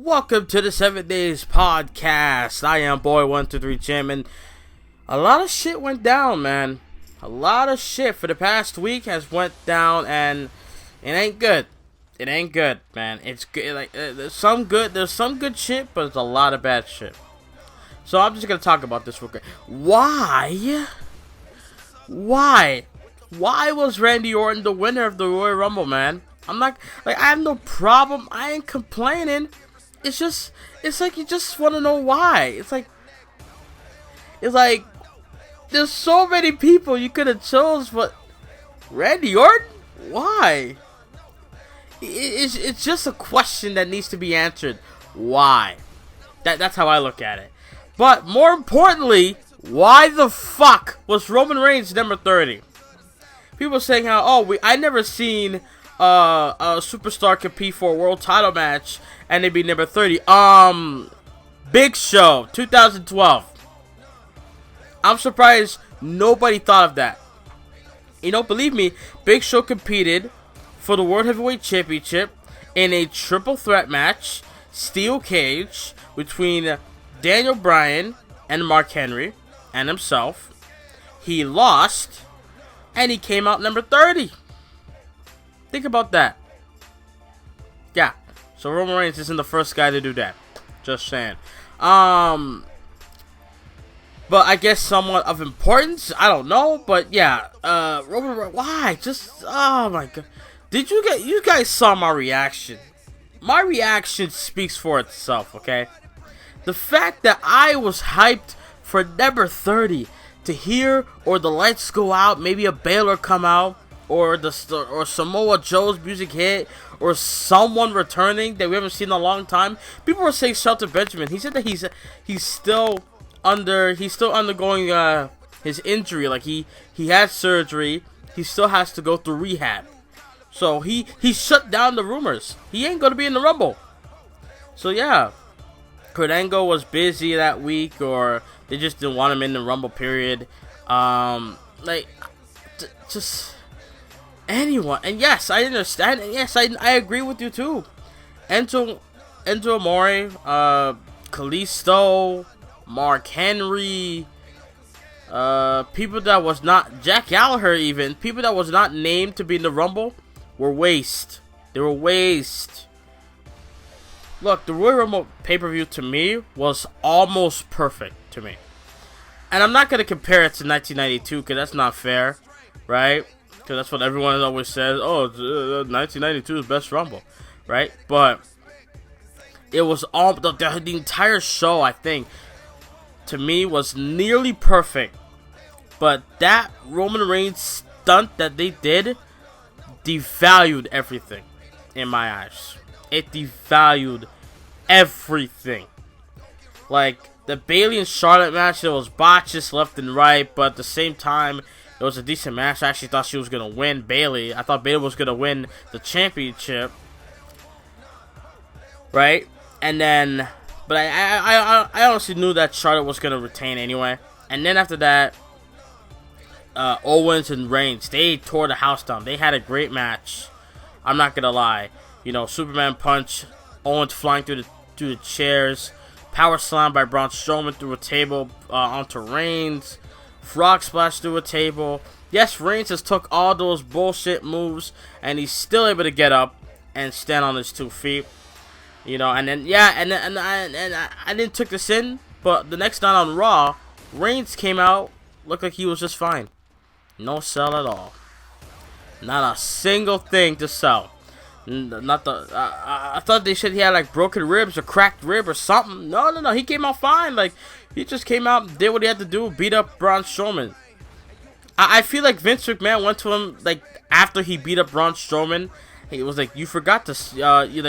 Welcome to the 7 Days Podcast. I am Boy123 Jim, and a lot of shit went down, man. A lot of shit for the past week has went down, and it ain't good. It ain't good, man. It's good. Like there's some good shit, but there's a lot of bad shit. So I'm just gonna talk about this real quick. Why was Randy Orton the winner of the Royal Rumble, man? I'm not, like, I have no problem. I ain't complaining. It's like you just want to know why. It's like, there's so many people you could have chose, but Randy Orton? Why? It's just a question that needs to be answered. Why? That's how I look at it. But more importantly, why the fuck was Roman Reigns number 30? People saying how, I never seen a superstar compete for a world title match and they'd be number 30. Big Show 2012. I'm surprised nobody thought of that. You know, believe me, Big Show competed for the World Heavyweight Championship in a triple threat match, steel cage, between Daniel Bryan and Mark Henry and himself. He lost and he came out number 30. Think about that. Yeah. So Roman Reigns isn't the first guy to do that. Just saying. But I guess somewhat of importance. I don't know. But yeah. Roman Reigns. Why? Just. Oh my god. You guys saw my reaction. My reaction speaks for itself, okay? The fact that I was hyped for number 30 to hear or the lights go out, maybe a Balor come out, or Samoa Joe's music hit, or someone returning that we haven't seen in a long time. People were saying Shelton Benjamin. He said that he's still undergoing his injury. Like he had surgery. He still has to go through rehab. So he shut down the rumors. He ain't gonna be in the Rumble. So yeah, Kurt Angle was busy that week, or they just didn't want him in the Rumble period. Just anyone. And yes, I understand. And yes, I agree with you too. Enzo Amore, Kalisto, Mark Henry, people that was not, Jack Gallagher even, people that was not named to be in the Rumble were waste. They were waste. Look, the Royal Rumble pay-per-view to me was almost perfect to me. And I'm not going to compare it to 1992 because that's not fair, right? Because that's what everyone always says. Oh, 1992 is best Rumble, right? But it was all the entire show, I think, to me was nearly perfect. But that Roman Reigns stunt that they did devalued everything in my eyes. It devalued everything. Like the Bayley and Charlotte match, there was botches left and right, but at the same time, it was a decent match. I actually thought she was gonna win Bayley. I thought Bayley was gonna win the championship, right? And then, but I honestly knew that Charlotte was gonna retain anyway. And then after that, Owens and Reigns, they tore the house down. They had a great match. I'm not gonna lie. You know, Superman punch, Owens flying through the chairs, power slam by Braun Strowman through a table onto Reigns, frog splash through a table. Yes, Reigns just took all those bullshit moves, and he's still able to get up and stand on his 2 feet. You know, and then I didn't took this in, but the next night on Raw, Reigns came out, looked like he was just fine. No sell at all. Not a single thing to sell. I thought they said he had like broken ribs or cracked rib or something. No. He came out fine. Like, he just came out, did what he had to do, beat up Braun Strowman. I feel like Vince McMahon went to him like after he beat up Braun Strowman. He was like, "You forgot to sell. You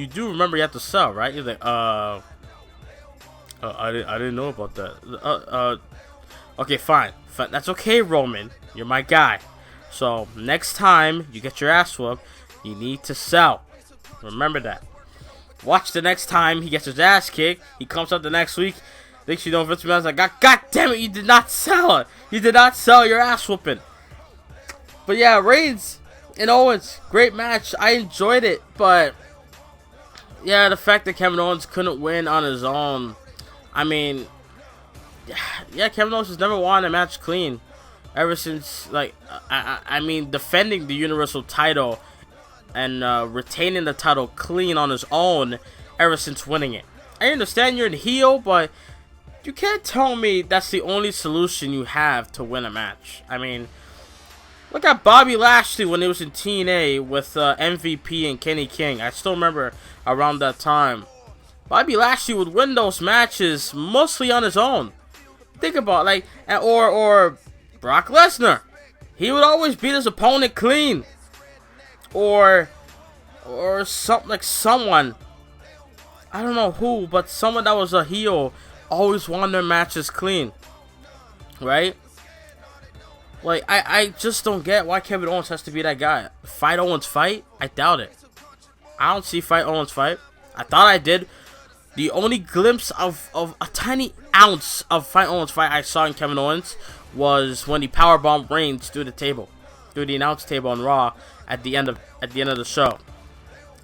do remember you have to sell, right?" He's like, I didn't know about that. Okay, fine. That's okay, Roman. You're my guy. So next time you get your ass whooped, you need to sell. Remember that. Watch the next time he gets his ass kicked. He comes up the next week. Thinks you know Vince McMahon's like, God damn it, you did not sell it. You did not sell your ass whooping. But yeah, Reigns and Owens, great match. I enjoyed it, but yeah, the fact that Kevin Owens couldn't win on his own. I mean, yeah, Kevin Owens has never won a match clean ever since, like, I mean, defending the Universal title and retaining the title clean on his own ever since winning it. I understand you're in heel, but you can't tell me that's the only solution you have to win a match. I mean, look at Bobby Lashley when he was in TNA with MVP and Kenny King. I still remember around that time. Bobby Lashley would win those matches mostly on his own. Think about, like, or Brock Lesnar. He would always beat his opponent clean. Or something like someone, I don't know who, but someone that was a heel always won their matches clean. Right? Like, I just don't get why Kevin Owens has to be that guy. Fight Owens fight? I doubt it. I don't see Fight Owens fight. I thought I did. The only glimpse of a tiny ounce of Fight Owens fight I saw in Kevin Owens was when he powerbombed Reigns through the table, through the announce table on Raw at the end of the show.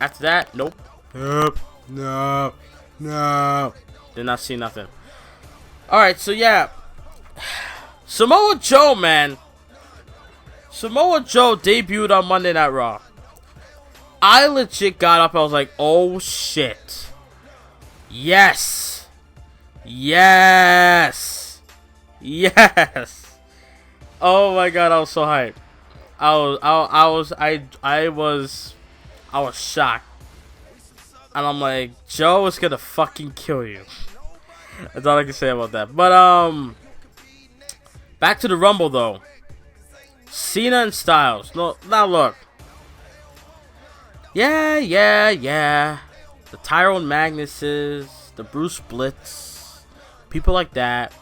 After that, nope. No. Did not see nothing. Alright, so yeah. Samoa Joe, man. Samoa Joe debuted on Monday Night Raw. I legit got up. I was like, oh shit. Yes. Oh my god, I was so hyped. I was shocked. And I'm like, Joe is gonna fucking kill you. That's all I can say about that. But back to the Rumble though. Cena and Styles. No, now look. Yeah. The Tyrone Magnuses, the Bruce Blitz, people like that,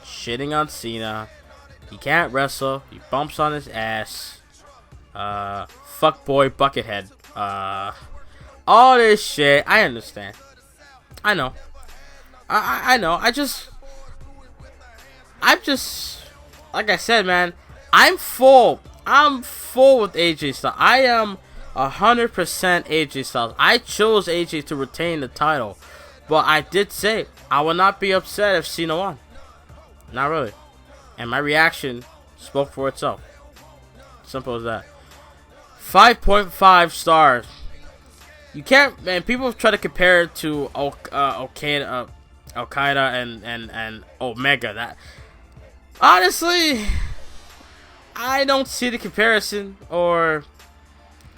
shitting on Cena. He can't wrestle. He bumps on his ass. Fuckboy Buckethead. All this shit. I understand. I know. I know. I'm just, like I said, man. I'm full with AJ Styles. I am 100% AJ Styles. I chose AJ to retain the title, but I did say I would not be upset if Cena won. Not really. And my reaction spoke for itself. Simple as that. 5.5 stars. You can't, man. People try to compare it to Al Qaeda and Omega. That, honestly, I don't see the comparison, or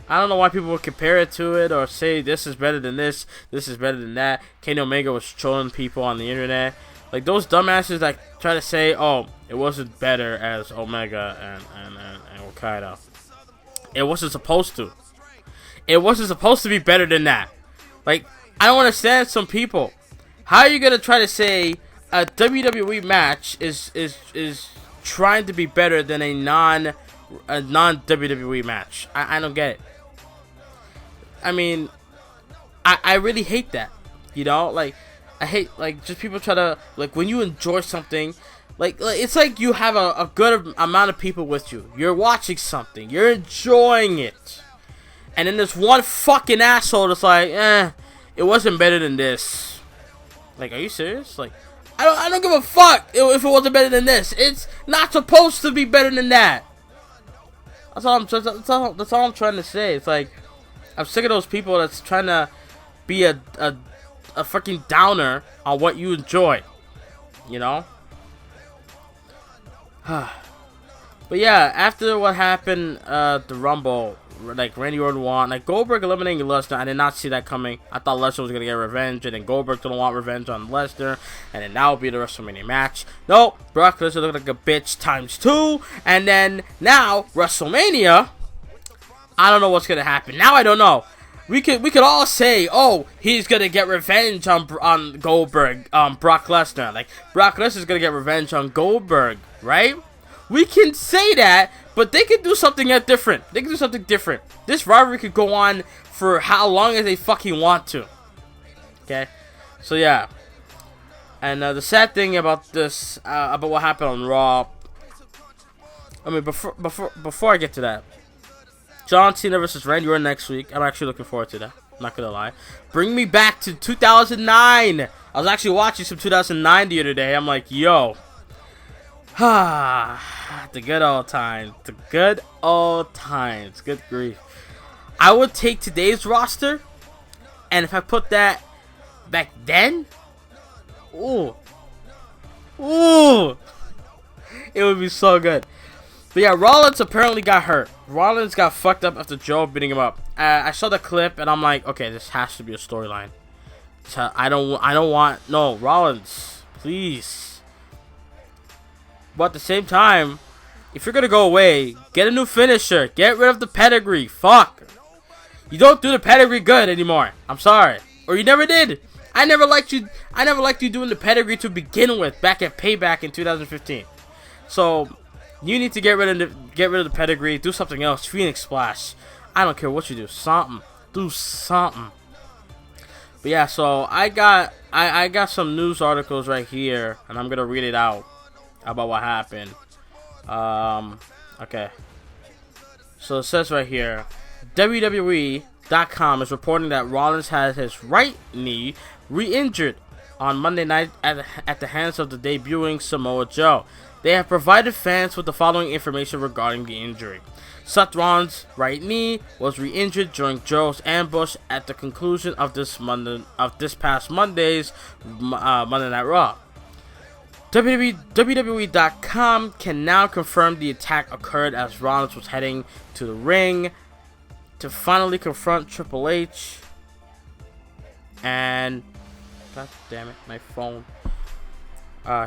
I don't know why people would compare it to it or say this is better than this is better than that. Kenny Omega was trolling people on the internet. Like those dumbasses that try to say, oh, it wasn't better as Omega and Okada. It wasn't supposed to. It wasn't supposed to be better than that. Like, I don't understand some people. How are you gonna try to say a WWE match is trying to be better than a non WWE match? I don't get it. I mean, I really hate that. You know, like I hate like just people try to, like, when you enjoy something, like it's like you have a good amount of people with you. You're watching something, you're enjoying it, and then there's one fucking asshole that's like, it wasn't better than this. Like, are you serious? Like, I don't give a fuck if it wasn't better than this. It's not supposed to be better than that. That's all I'm trying to say. It's like, I'm sick of those people that's trying to be a fucking downer on what you enjoy. You know? But yeah, after what happened, the Rumble, like Randy Orton won, like Goldberg eliminating Lesnar, I did not see that coming. I thought Lesnar was gonna get revenge, and then Goldberg gonna want revenge on Lesnar, and then that would be the WrestleMania match. Nope, Brock Lesnar looked like a bitch times 2, and then now WrestleMania, I don't know what's gonna happen. Now I don't know. We could all say, oh, he's gonna get revenge on Goldberg, Brock Lesnar. Like, Brock Lesnar's gonna get revenge on Goldberg, right? We can say that, but they could do something different. They could do something different. This rivalry could go on for how long as they fucking want to. Okay, so yeah. And the sad thing about this, about what happened on Raw. I mean, before I get to that, John Cena versus Randy Orton next week. I'm actually looking forward to that. not gonna lie. Bring me back to 2009. I was actually watching some 2009 the other day. I'm like, yo. The good old times. The good old times. Good grief. I would take today's roster, and if I put that back then, ooh, it would be so good. But yeah, Rollins apparently got hurt. Rollins got fucked up after Joe beating him up. I saw the clip and I'm like, okay, this has to be a storyline. I don't want no Rollins, please. But at the same time, if you're gonna go away, get a new finisher. Get rid of the pedigree. Fuck. You don't do the pedigree good anymore. I'm sorry, or you never did. I never liked you. I never liked you doing the pedigree to begin with. Back at Payback in 2015. So. You need to get rid of the pedigree. Do something else. Phoenix Splash. I don't care what you do. Something. Do something. But yeah, so I got some news articles right here, and I'm gonna read it out about what happened. Okay. So it says right here, WWE.com is reporting that Rollins has his right knee re-injured on Monday night at the hands of the debuting Samoa Joe. They have provided fans with the following information regarding the injury. Seth Rollins' right knee was re-injured during Joe's ambush at the conclusion of this past Monday's Monday Night Raw. WWE.com can now confirm the attack occurred as Rollins was heading to the ring to finally confront Triple H. And god damn it, my phone.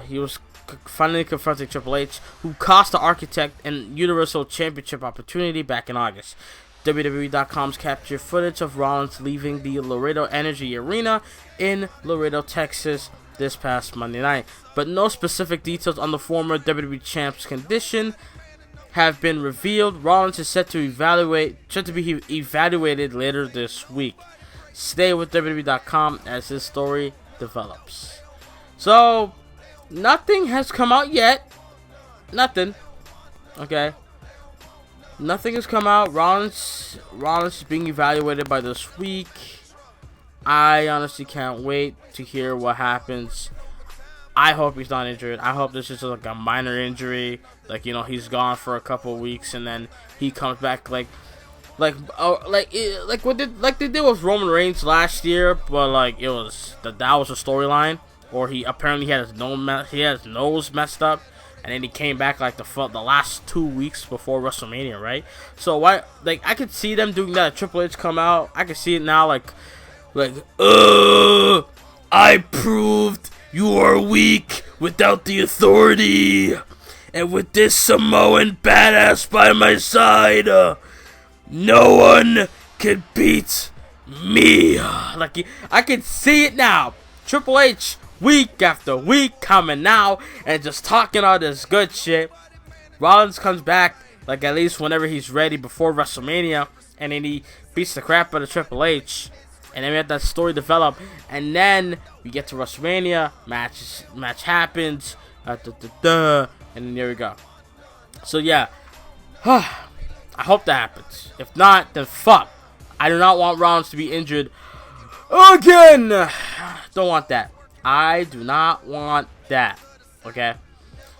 He was finally confronting Triple H, who cost the Architect an Universal Championship opportunity back in August. WWE.com's captured footage of Rollins leaving the Laredo Energy Arena in Laredo, Texas this past Monday night, but no specific details on the former WWE Champ's condition have been revealed. Rollins is set to be evaluated later this week. Stay with WWE.com as this story develops. So, nothing has come out yet. Nothing. Okay. Nothing has come out. Rollins is being evaluated by this week. I honestly can't wait to hear what happens. I hope he's not injured. I hope this is like a minor injury. Like, you know, he's gone for a couple of weeks and then he comes back like what they did with Roman Reigns last year, but like that was a storyline. Or he apparently had his nose messed up, and then he came back like the last 2 weeks before WrestleMania, right? So why, like, I could see them doing that. Triple H come out, I could see it now, like, I proved you are weak without the authority, and with this Samoan badass by my side, no one can beat me. Like, I can see it now. Triple H, week after week, coming now and just talking all this good shit. Rollins comes back, like, at least whenever he's ready before WrestleMania, and then he beats the crap out of Triple H, and then we have that story develop, and then we get to WrestleMania, match happens, and then there we go. So yeah, I hope that happens. If not, then fuck. I do not want Rollins to be injured again. Don't want that. I do not want that. Okay?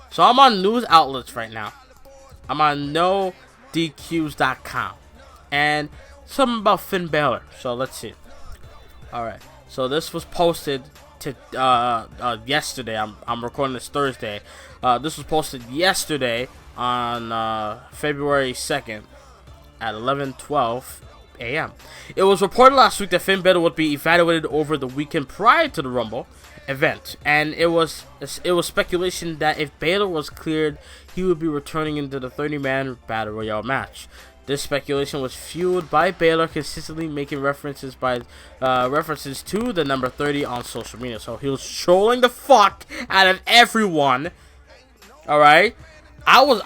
So I'm on news outlets right now. I'm on NoDQs.com. And something about Finn Balor. So let's see. Alright. So this was posted to yesterday. I'm recording this Thursday. This was posted yesterday on February 2nd at 11:12 a.m. It was reported last week that Finn Balor would be evaluated over the weekend prior to the Rumble event, and it was speculation that if Balor was cleared, he would be returning into the 30-man Battle Royale match. This speculation was fueled by Balor consistently making references to the number 30 on social media. So he was trolling the fuck out of everyone. All right, I was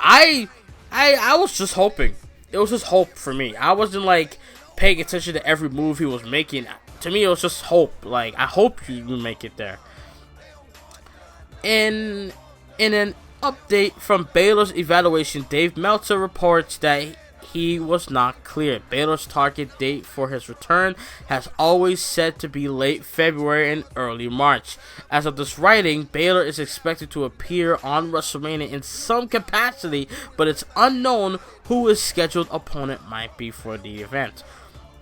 just hoping. It was just hope for me. I wasn't like paying attention to every move he was making. To me, it was just hope. Like, I hope you make it there. In an update from Balor's evaluation, Dave Meltzer reports that he was not cleared. Balor's target date for his return has always said to be late February and early March. As of this writing, Balor is expected to appear on WrestleMania in some capacity, but it's unknown who his scheduled opponent might be for the event.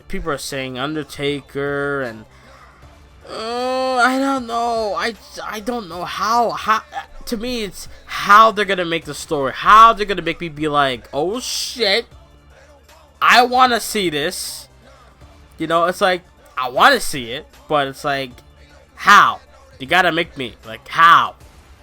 People are saying Undertaker, and I don't know. I don't know how. To me, it's how they're gonna make the story. How they're gonna make me be like, oh shit, I want to see this. You know, it's like I want to see it, but it's like, how? You gotta make me like how?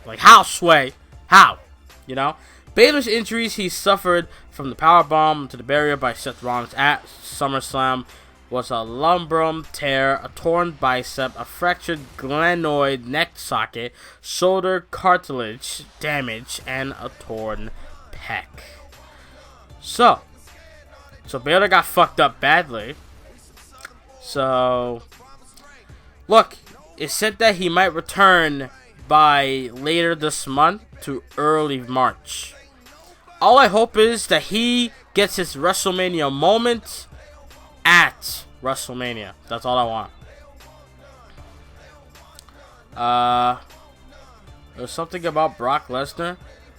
Like how, Sway? How? You know, Balor's injuries he suffered from the powerbomb to the barrier by Seth Rollins at SummerSlam was a labrum tear, a torn bicep, a fractured glenoid neck socket, shoulder cartilage damage, and a torn pec. So Balor got fucked up badly. So, look, it said that he might return by later this month to early March. All I hope is that he gets his WrestleMania moment at WrestleMania. That's all I want. There's something about Brock Lesnar.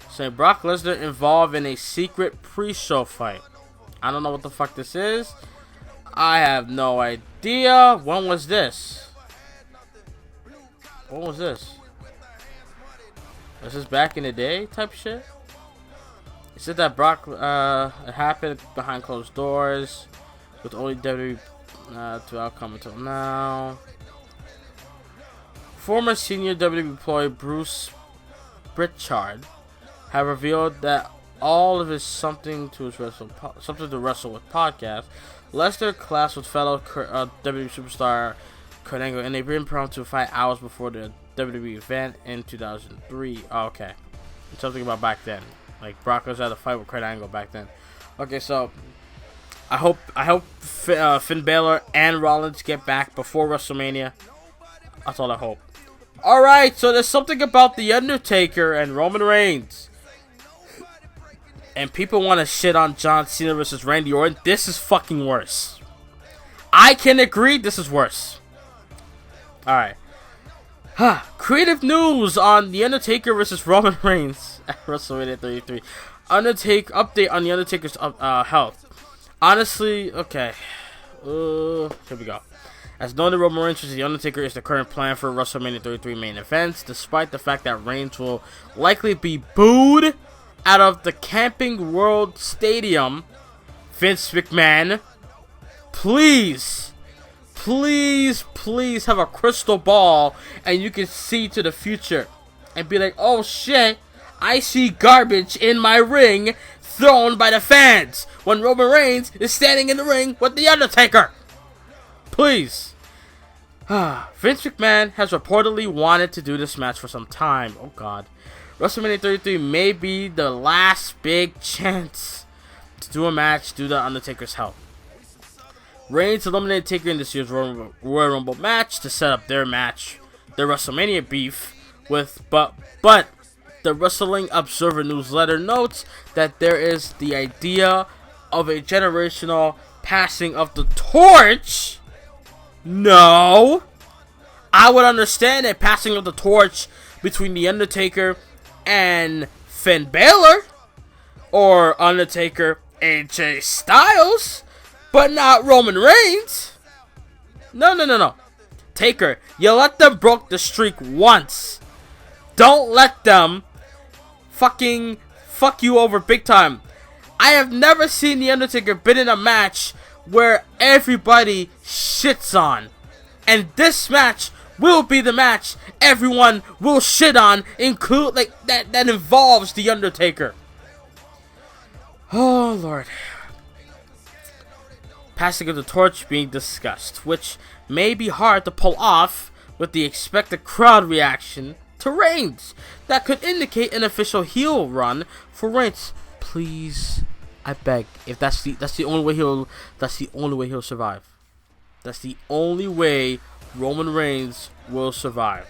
Saying Brock Lesnar involved in a secret pre-show fight. I don't know what the fuck this is. I have no idea. When was this? When was this? Is this back in the day type shit? It said that Brock it happened behind closed doors, with only WWE to outcome until now. Former senior WWE employee Bruce Pritchard had revealed that all of his something to wrestle with podcast. Lesnar clashed with fellow WWE superstar Kurt Angle in a impromptu fight hours before the WWE event in 2003. Oh, okay, something about back then. Like Brock Lesnar had a fight with Kurt Angle back then. Okay, so I hope Finn Balor and Rollins get back before WrestleMania. That's all I hope. Alright, so there's something about The Undertaker and Roman Reigns. And people want to shit on John Cena versus Randy Orton. This is fucking worse. I can agree, this is worse. Alright. Creative news on The Undertaker versus Roman Reigns at WrestleMania 33. Update on The Undertaker's health. Honestly, okay. Here we go. As known, the Roman Reigns versus The Undertaker is the current plan for WrestleMania 33 main events, despite the fact that Reigns will likely be booed out of the Camping World Stadium. Vince McMahon, please have a crystal ball and you can see to the future and be like, oh shit, I see garbage in my ring thrown by the fans when Roman Reigns is standing in the ring with The Undertaker. Please. Vince McMahon has reportedly wanted to do this match for some time. Oh god. WrestleMania 33 may be the last big chance to do a match due to Undertaker's health. Reigns eliminated Taker in this year's Royal Rumble match to set up their match, their WrestleMania beef with, but the Wrestling Observer newsletter notes that there is the idea of a generational passing of the torch. No, I would understand a passing of the torch between The Undertaker and Finn Balor, or Undertaker AJ Styles, but not Roman Reigns. No. Taker, you let them broke the streak once. Don't let them fucking fuck you over big time. I have never seen The Undertaker been in a match where everybody shits on. And this match will be the match everyone will shit on, include like that involves The Undertaker. Oh Lord. Passing of the torch being discussed, which may be hard to pull off with the expected crowd reaction to Reigns. That could indicate an official heel run for Reigns. Please, I beg. If that's the only way he'll survive. That's the only way Roman Reigns will survive.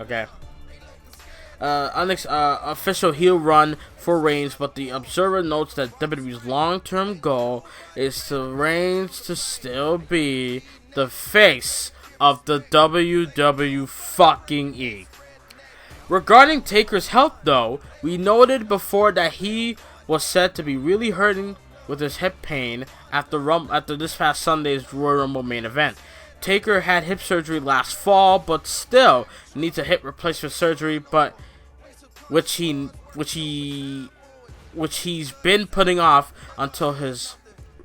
Okay. official heel run for Reigns, but the Observer notes that WWE's long-term goal is to Reigns to still be the face of the WWE fucking E. Regarding Taker's health, though, we noted before that he was said to be really hurting with his hip pain after this past Sunday's Royal Rumble main event. Taker had hip surgery last fall, but still needs a hip replacement surgery, but which he's been putting off until his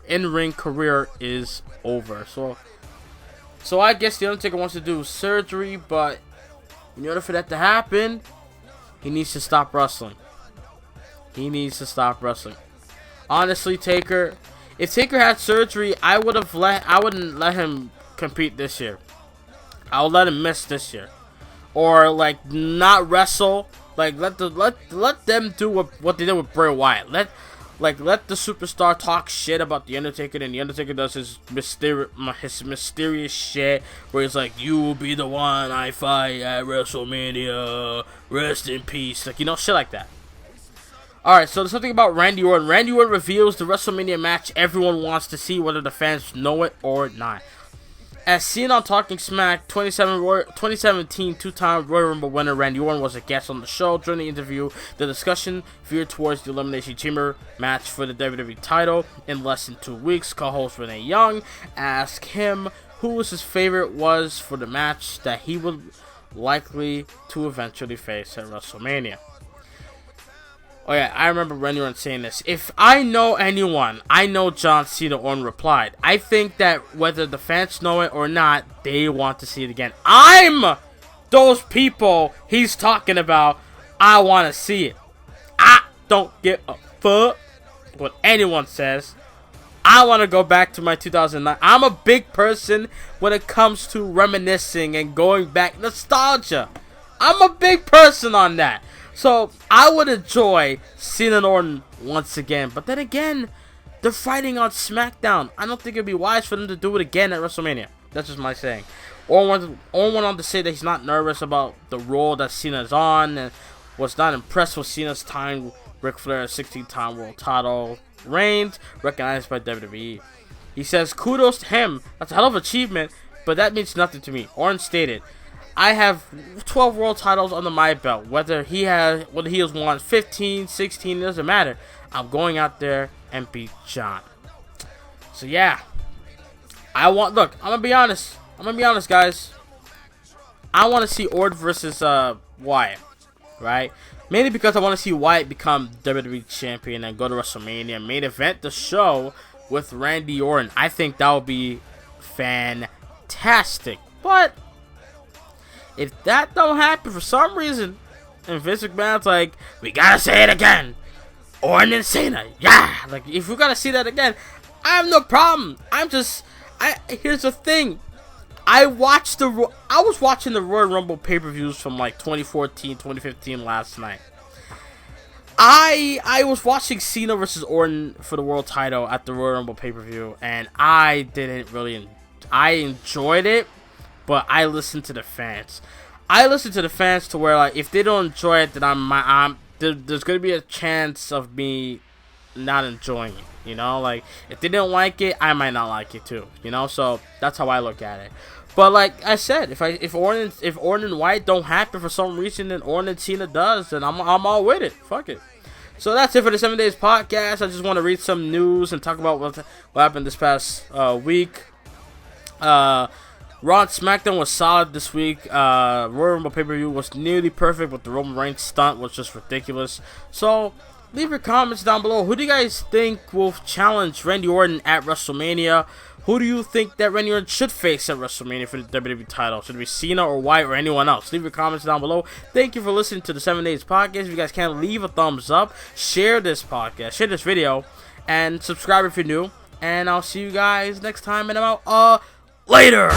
in-ring career is over. So I guess the Undertaker wants to do surgery, but in order for that to happen, he needs to stop wrestling. Honestly, Taker, if Taker had surgery, I wouldn't let him compete this year. I'll let him miss this year, or like not wrestle. Like let them do what they did with Bray Wyatt. Let the superstar talk shit about the Undertaker, and the Undertaker does his mysterious shit where he's like, "You will be the one I fight at WrestleMania. Rest in peace." Like, shit like that. Alright, so there's something about Randy Orton. Randy Orton reveals the WrestleMania match everyone wants to see, whether the fans know it or not. As seen on Talking Smack, 2017 two-time Royal Rumble winner Randy Orton was a guest on the show. During the interview, the discussion veered towards the Elimination Chamber match for the WWE title in less than 2 weeks. Co-host Renee Young asked him who his favorite was for the match that he would likely to eventually face at WrestleMania. Oh yeah, I remember Randy Orton saying this. "If I know anyone, I know John Cena," Orton replied. "I think that whether the fans know it or not, they want to see it again. I'm those people he's talking about. I want to see it. I don't give a fuck what anyone says. I want to go back to my 2009. I'm a big person when it comes to reminiscing and going back. Nostalgia. I'm a big person on that. So, I would enjoy Cena and Orton once again. But then again, they're fighting on SmackDown. I don't think it'd be wise for them to do it again at WrestleMania. That's just my saying. Orton went on to say that he's not nervous about the role that Cena's on, and was not impressed with Cena's time Ric Flair's 16-time world title reigns, recognized by WWE. He says, "Kudos to him. That's a hell of an achievement, but that means nothing to me." Orton stated, "I have 12 world titles under my belt. Whether he has won 15, 16, it doesn't matter. I'm going out there and beat John." So yeah, I'm gonna be honest, guys. I want to see Orton versus Wyatt, right? Mainly because I want to see Wyatt become WWE champion and go to WrestleMania and main event the show with Randy Orton. I think that would be fantastic. But if that don't happen for some reason, and Vince McMahon's like, "We gotta say it again, Orton and Cena," yeah, like if we gotta see that again, I have no problem. Here's the thing, I was watching the Royal Rumble pay-per-views from like 2014, 2015 last night. I was watching Cena versus Orton for the world title at the Royal Rumble pay-per-view, and I enjoyed it. But I listen to the fans. I listen to the fans to where, like, if they don't enjoy it, then there's gonna be a chance of me not enjoying it. Like if they don't like it, I might not like it too. So that's how I look at it. But like I said, if Orton and Wyatt don't happen for some reason, then Orton and Cena does, then I'm all with it. Fuck it. So that's it for the 7 Days podcast. I just want to read some news and talk about what happened this past week. Raw and SmackDown was solid this week. Royal Rumble pay-per-view was nearly perfect, but the Roman Reigns stunt was just ridiculous. So, leave your comments down below. Who do you guys think will challenge Randy Orton at WrestleMania? Who do you think that Randy Orton should face at WrestleMania for the WWE title? Should it be Cena or Wyatt or anyone else? Leave your comments down below. Thank you for listening to the 7 Days podcast. If you guys can, leave a thumbs up, share this podcast, share this video, and subscribe if you're new. And I'll see you guys next time, and I'm out. Later!